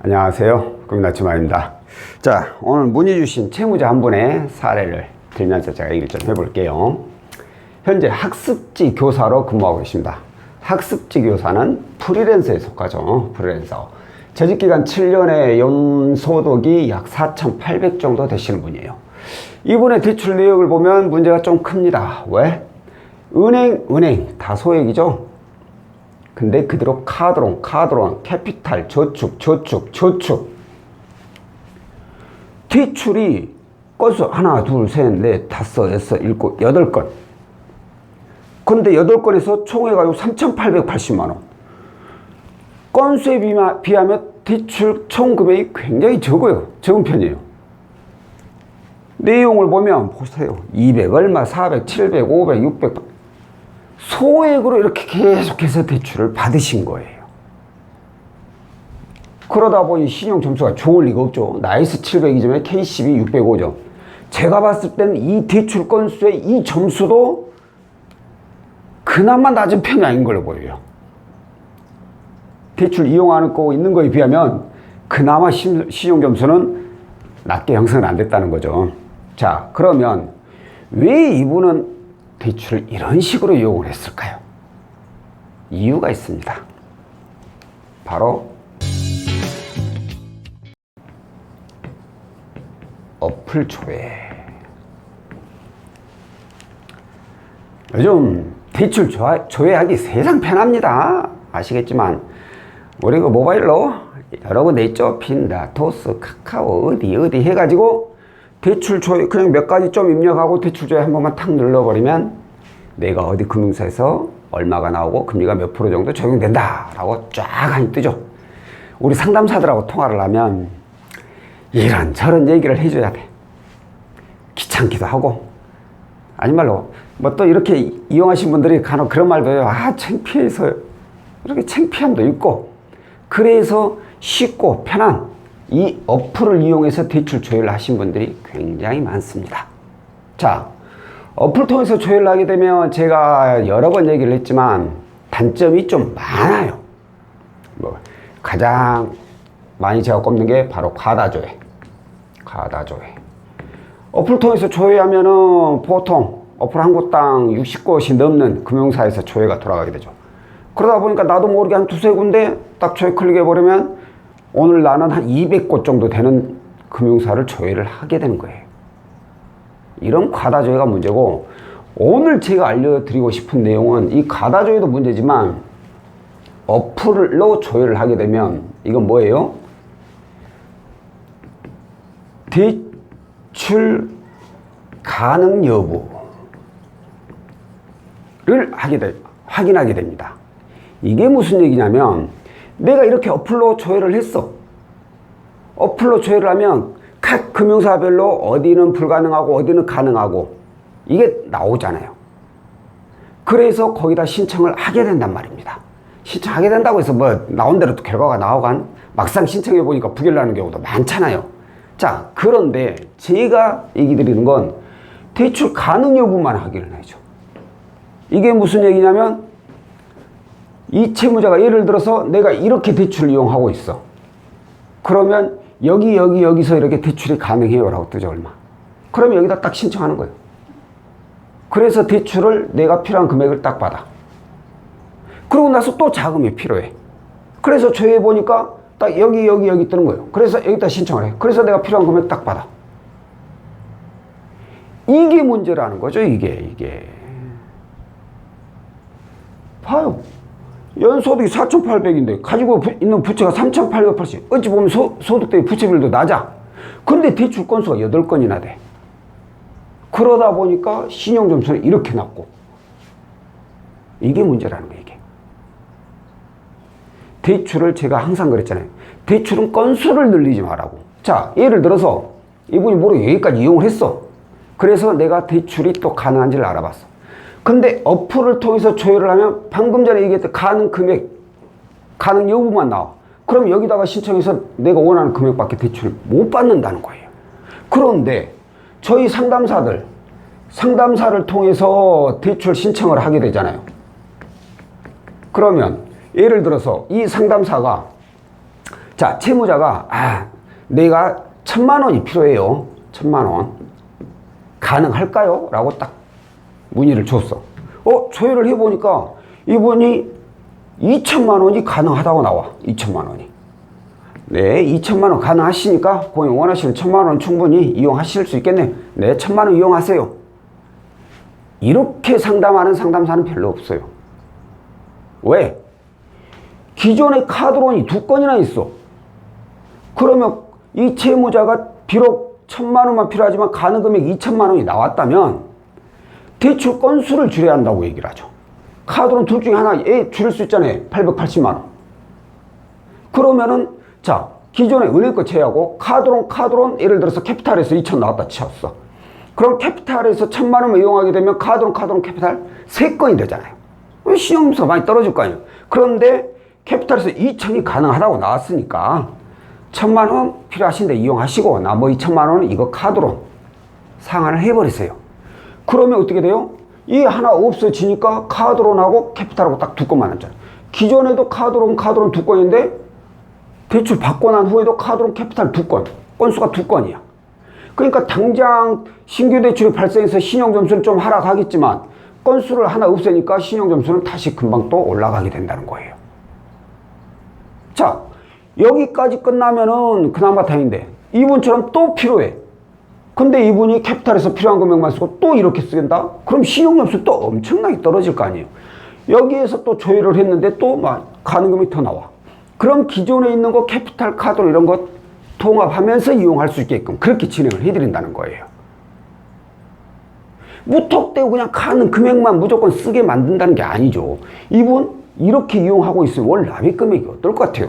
안녕하세요. 금나치마입니다. 자, 오늘 문의 주신 채무자 한 분의 사례를 들면서 제가 얘기를 좀 해볼게요. 현재 학습지 교사로 근무하고 계십니다. 학습지 교사는 프리랜서에 속하죠. 프리랜서. 재직기간 7년에 연소득이 약 4,800 정도 되시는 분이에요. 이분의 대출 내역을 보면 문제가 좀 큽니다. 왜? 은행 다 소액이죠. 근데 그대로 카드론, 캐피탈, 저축. 대출이 건수 하나, 둘, 셋, 넷, 다섯, 여섯, 일곱, 8건. 근데 8건에서 총 해가지고 3,880만 원. 건수에 비하면 대출 총 금액이 굉장히 적어요. 적은 편이에요. 내용을 보면 보세요. 200 얼마, 400, 700, 500, 600 소액으로 이렇게 계속해서 대출을 받으신 거예요. 그러다 보니 신용 점수가 좋을 리가 없죠. 나이스 700이지만 K12 605죠. 제가 봤을 때는 이 대출 건수의 이 점수도 그나마 낮은 편이 아닌 걸로 보여요. 대출 이용하는 거 있는 거에 비하면 그나마 신용 점수는 낮게 형성은 안 됐다는 거죠. 자, 그러면 왜 이분은 대출을 이런 식으로 이용을 했을까요? 이유가 있습니다. 바로 어플 조회. 요즘 대출 조회하기 세상 편합니다. 아시겠지만 우리 그 모바일로 여러 군데 있죠. 핀다, 토스, 카카오 어디 해가지고 대출 조회 그냥 몇 가지 좀 입력하고 대출 조회 한 번만 탁 눌러버리면 내가 어디 금융사에서 얼마가 나오고 금리가 몇 프로 정도 적용된다 라고 쫙 하니 뜨죠. 우리 상담사들하고 통화를 하면 이런저런 얘기를 해줘야 돼. 귀찮기도 하고 아니 말로 뭐 또 이렇게 이용하신 분들이 간혹 그런 말도 해요. 아 창피해서 이렇게 창피함도 있고 그래서 쉽고 편한 이 어플을 이용해서 대출 조회를 하신 분들이 굉장히 많습니다. 자, 어플 통해서 조회를 하게 되면 제가 여러 번 얘기를 했지만 단점이 좀 많아요. 뭐 가장 많이 제가 꼽는 게 바로 과다 조회. 어플 통해서 조회하면은 보통 어플 한 곳당 60곳이 넘는 금융사에서 조회가 돌아가게 되죠. 그러다 보니까 나도 모르게 한 두세 군데 딱 조회 클릭해버리면 오늘 나는 한 200곳 정도 되는 금융사를 조회를 하게 되는 거예요. 이런 과다 조회가 문제고, 오늘 제가 알려드리고 싶은 내용은 이 과다 조회도 문제지만 어플로 조회를 하게 되면 이건 뭐예요? 대출 가능 여부를 확인하게 됩니다. 이게 무슨 얘기냐면 내가 이렇게 어플로 조회를 했어. 어플로 조회를 하면 각 금융사별로 어디는 불가능하고 어디는 가능하고 이게 나오잖아요. 그래서 거기다 신청을 하게 된단 말입니다. 신청하게 된다고 해서 뭐 나온 대로 또 결과가 나오간 막상 신청해 보니까 부결나는 경우도 많잖아요. 자, 그런데 제가 얘기 드리는 건 대출 가능 여부만 확인을 해줘. 이게 무슨 얘기냐면 이 채무자가 예를 들어서 내가 이렇게 대출을 이용하고 있어. 그러면 여기서 이렇게 대출이 가능해요 라고 뜨죠. 얼마. 그러면 여기다 딱 신청하는 거예요. 그래서 대출을 내가 필요한 금액을 딱 받아. 그러고 나서 또 자금이 필요해. 그래서 조회해 보니까 딱 여기 뜨는 거예요. 그래서 여기다 신청을 해. 그래서 내가 필요한 금액 딱 받아. 이게 문제라는 거죠. 이게 봐요. 연소득이 4,800인데 가지고 있는 부채가 3,880. 어찌 보면 소득 대비 부채 비율도 낮아. 근데 대출 건수가 8건이나 돼. 그러다 보니까 신용 점수는 이렇게 낮고. 이게 문제라는 거예요. 이게. 대출을 제가 항상 그랬잖아요. 대출은 건수를 늘리지 말라고. 자, 예를 들어서 이분이 모르게 여기까지 이용을 했어. 그래서 내가 대출이 또 가능한지를 알아봤어. 근데 어플을 통해서 조회를 하면 방금 전에 얘기했던 가능 금액, 가능 여부만 나와. 그럼 여기다가 신청해서 내가 원하는 금액밖에 대출을 못 받는다는 거예요. 그런데 저희 상담사를 통해서 대출 신청을 하게 되잖아요. 그러면 예를 들어서 이 상담사가 자, 채무자가 내가 1,000만 원이 필요해요. 1,000만 원. 가능할까요? 라고 딱 문의를 줬어. 조회를 해보니까 이분이 2,000만 원이 가능하다고 나와. 2,000만 원이. 네, 2,000만 원 가능하시니까 고객님 원하시는 1,000만 원 충분히 이용하실 수 있겠네요. 네, 1,000만 원 이용하세요. 이렇게 상담하는 상담사는 별로 없어요. 왜? 기존에 카드론이 2건이나 있어. 그러면 이 채무자가 비록 1,000만 원만 필요하지만 가능 금액 2,000만 원이 나왔다면 대출 건수를 줄여야 한다고 얘기를 하죠. 카드론 둘 중에 하나에 줄일 수 있잖아요. 880만 원. 그러면은 자, 기존에 은행 거 제외하고 카드론 예를 들어서 캐피탈에서 2,000 나왔다 치웠어. 그럼 캐피탈에서 1,000만 원만 이용하게 되면 카드론 캐피탈 3건이 되잖아요. 신용점수가 많이 떨어질 거 아니에요. 그런데 캐피탈에서 2,000이 가능하다고 나왔으니까 1,000만 원 필요하신데 이용하시고 나머지 2,000만 원은 이거 카드론 상환을 해버리세요. 그러면 어떻게 돼요? 이 하나 없어지니까 카드론하고 캐피탈하고 딱 2건만 남잖아요. 기존에도 카드론 2건인데 대출 받고 난 후에도 카드론 캐피탈 2건, 건수가 2건이야. 그러니까 당장 신규 대출이 발생해서 신용점수는 좀 하락하겠지만 건수를 하나 없애니까 신용점수는 다시 금방 또 올라가게 된다는 거예요. 자, 여기까지 끝나면은 그나마 다행인데 이분처럼 또 필요해. 근데 이분이 캐피탈에서 필요한 금액만 쓰고 또 이렇게 쓰겠다? 그럼 신용점수 또 엄청나게 떨어질 거 아니에요. 여기에서 또 조회를 했는데 또 가능 금액이 더 나와. 그럼 기존에 있는 거 캐피탈 카드로 이런 것 통합하면서 이용할 수 있게끔 그렇게 진행을 해드린다는 거예요. 무턱대고 그냥 가는 금액만 무조건 쓰게 만든다는 게 아니죠. 이분 이렇게 이용하고 있으면 월 납입 금액이 어떨 것 같아요?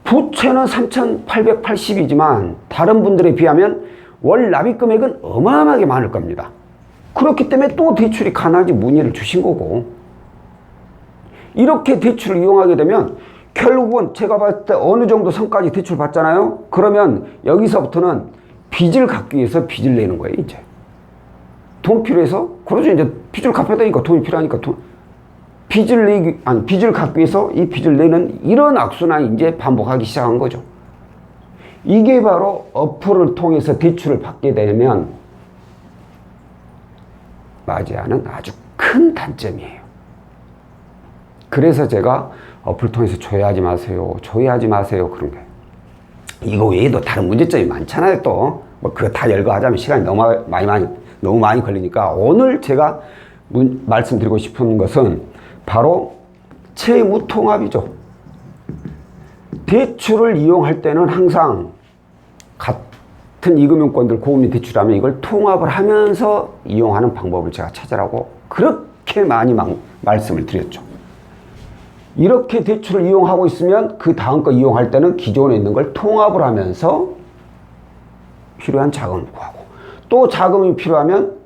부채는 3,880이지만 다른 분들에 비하면 월 납입 금액은 어마어마하게 많을 겁니다. 그렇기 때문에 또 대출이 가능하지 문의를 주신 거고, 이렇게 대출을 이용하게 되면 결국은 제가 봤을 때 어느 정도 선까지 대출 받잖아요. 그러면 여기서부터는 빚을 갚기 위해서 빚을 내는 거예요. 이제 돈 필요해서, 그러죠. 이제 빚을 갚아야 되니까 돈이 필요하니까 빚을 갚기 위해서 이 빚을 내는 이런 악순환이 이제 반복하기 시작한 거죠. 이게 바로 어플을 통해서 대출을 받게 되면 맞이하는 아주 큰 단점이에요. 그래서 제가 어플 통해서 조회하지 마세요. 그런 거예요. 이거 외에도 다른 문제점이 많잖아요. 또 그거 다 열거하자면 시간이 너무 많이 걸리니까 오늘 제가 말씀드리고 싶은 것은 바로 채무 통합이죠. 대출을 이용할 때는 항상 같은 이금융권들 고금리 대출하면 이걸 통합을 하면서 이용하는 방법을 제가 찾으라고 그렇게 많이 말씀을 드렸죠. 이렇게 대출을 이용하고 있으면 그 다음 거 이용할 때는 기존에 있는 걸 통합을 하면서 필요한 자금을 구하고, 또 자금이 필요하면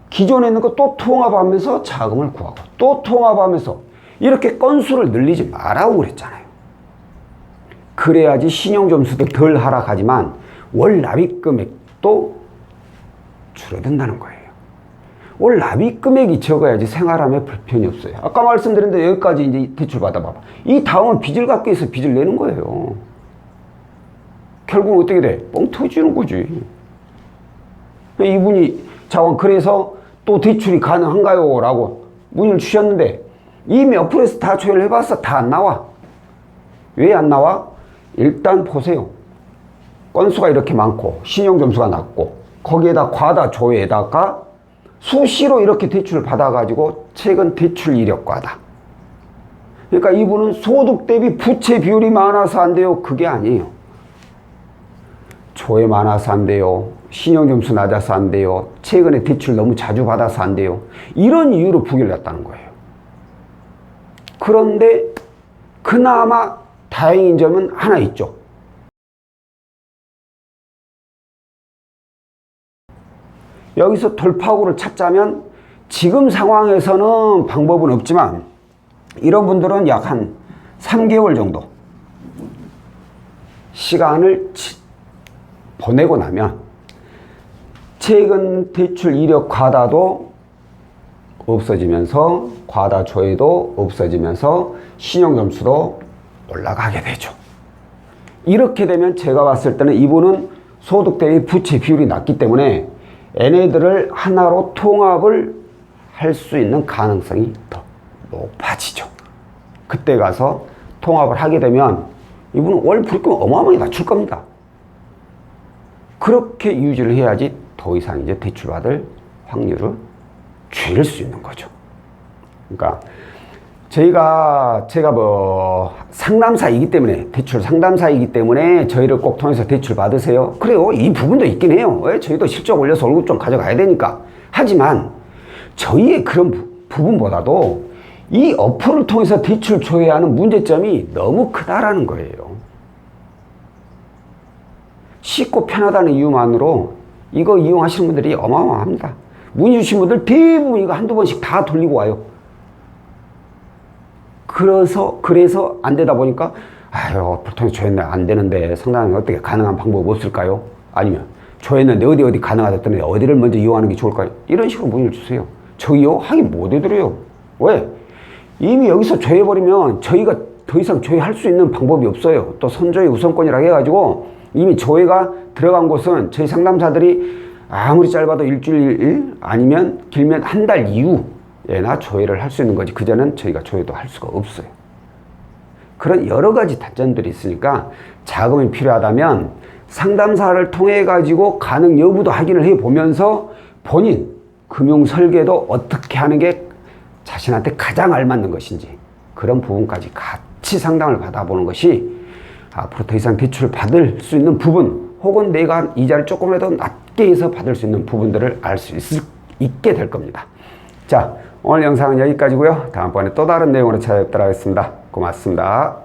기존에 있는 거 또 통합하면서 자금을 구하고, 또 통합하면서 이렇게 건수를 늘리지 말라고 그랬잖아요. 그래야지 신용점수도 덜 하락하지만 월 납입 금액도 줄어든다는 거예요. 월 납입 금액이 적어야지 생활함에 불편이 없어요. 아까 말씀드린 대로 여기까지 이제 대출 받아봐봐. 이 다음은 빚을 갚기 위해서 빚을 내는 거예요. 결국은 어떻게 돼? 뻥 터지는 거지. 이분이 자원 그래서 또 대출이 가능한가요? 라고 문의를 주셨는데 이미 어플에서 다 조회를 해봤어. 다 안 나와. 왜 안 나와? 일단 보세요. 건수가 이렇게 많고 신용점수가 낮고 거기에다 과다 조회에다가 수시로 이렇게 대출을 받아가지고 최근 대출 이력과다. 그러니까 이분은 소득 대비 부채 비율이 많아서 안 돼요. 그게 아니에요. 조회 많아서 안 돼요. 신용점수 낮아서 안 돼요. 최근에 대출 너무 자주 받아서 안 돼요. 이런 이유로 부기를 냈다는 거예요. 그런데 그나마 다행인 점은 하나 있죠. 여기서 돌파구를 찾자면 지금 상황에서는 방법은 없지만 이런 분들은 약 한 3개월 정도 시간을 보내고 나면 최근 대출 이력 과다도 없어지면서 과다 조회도 없어지면서 신용점수도 올라가게 되죠. 이렇게 되면 제가 봤을 때는 이분은 소득 대비 부채 비율이 낮기 때문에 얘네들을 하나로 통합을 할 수 있는 가능성이 더 높아지죠. 그때 가서 통합을 하게 되면 이분은 월 불금 어마어마하게 낮출 겁니다. 그렇게 유지를 해야지 더 이상 이제 대출받을 확률을 줄일 수 있는 거죠. 그러니까 제가 뭐 상담사이기 때문에, 대출 상담사이기 때문에 저희를 꼭 통해서 대출 받으세요. 그래요. 이 부분도 있긴 해요. 왜? 저희도 실적 올려서 월급 좀 가져가야 되니까. 하지만 저희의 그런 부분보다도 이 어플을 통해서 대출 조회하는 문제점이 너무 크다라는 거예요. 쉽고 편하다는 이유만으로 이거 이용하시는 분들이 어마어마합니다. 문의 주신 분들 대부분 이거 한두 번씩 다 돌리고 와요. 그래서 안 되다 보니까 아유, 보통 조회는 안 되는데 상담이 어떻게 가능한 방법이 없을까요? 아니면 조회했는데 어디 가능하다더니 어디를 먼저 이용하는 게 좋을까요? 이런 식으로 문의를 주세요. 저희요? 하긴 못 해드려요. 왜? 이미 여기서 조회해버리면 저희가 더 이상 조회할 수 있는 방법이 없어요. 또 선조의 우선권이라고 해가지고 이미 조회가 들어간 곳은 저희 상담사들이 아무리 짧아도 일주일 아니면 길면 한 달 이후에나 조회를 할 수 있는 거지, 그전엔 저희가 조회도 할 수가 없어요. 그런 여러 가지 단점들이 있으니까 자금이 필요하다면 상담사를 통해 가지고 가능 여부도 확인을 해보면서 본인 금융 설계도 어떻게 하는 게 자신한테 가장 알맞는 것인지 그런 부분까지 같이 상담을 받아보는 것이 앞으로 더 이상 대출을 받을 수 있는 부분, 혹은 내가 이자를 조금이라도 낮게 해서 받을 수 있는 부분들을 알 수 있게 될 겁니다. 자, 오늘 영상은 여기까지고요. 다음번에 또 다른 내용으로 찾아뵙도록 하겠습니다. 고맙습니다.